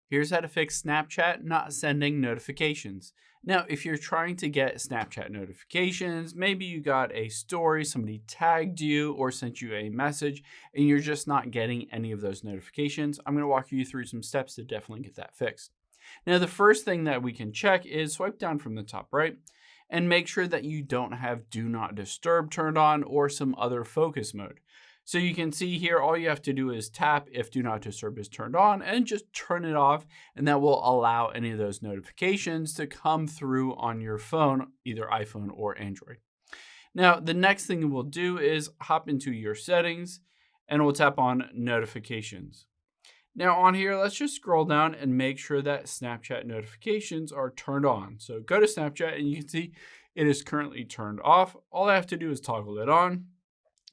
Here's how to fix Snapchat not sending notifications. Now, if you're trying to get Snapchat notifications, maybe you got a story, somebody tagged you or sent you a message, and you're just not getting any of those notifications, I'm going to walk you through some steps to definitely get that fixed. Now, the first thing that we can check is swipe down from the top right and make sure that you don't have Do Not Disturb turned on or some other focus mode. So you can see here, all you have to do is tap if Do Not Disturb is turned on and just turn it off, and that will allow any of those notifications to come through on your phone, either iPhone or Android. Now, the next thing we'll do is hop into your settings and we'll tap on notifications. Now on here, let's just scroll down and make sure that Snapchat notifications are turned on. So go to Snapchat and you can see it is currently turned off. All I have to do is toggle it on.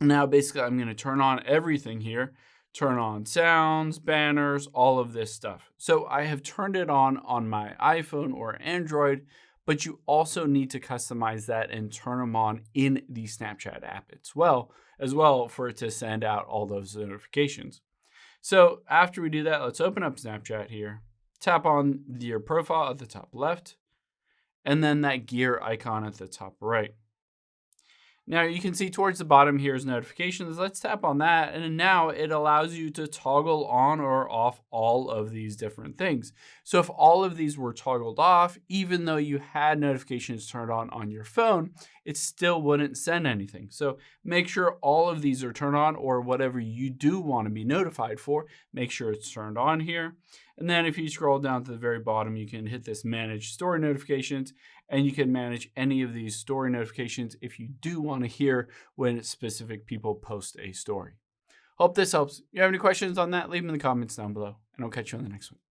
Now, basically, I'm going to turn on everything here, turn on sounds, banners, all of this stuff. So I have turned it on my iPhone or Android, but you also need to customize that and turn them on in the Snapchat app as well for it to send out all those notifications. So after we do that, let's open up Snapchat here, tap on your profile at the top left, and then that gear icon at the top right. Now you can see towards the bottom here is notifications. Let's tap on that. And now it allows you to toggle on or off all of these different things. So if all of these were toggled off, even though you had notifications turned on your phone, it still wouldn't send anything. So make sure all of these are turned on, or whatever you do want to be notified for, make sure it's turned on here. And then if you scroll down to the very bottom, you can hit this manage story notifications, and you can manage any of these story notifications if you do want to hear when specific people post a story. Hope this helps. If you have any questions on that, leave them in the comments down below, and I'll catch you on the next one.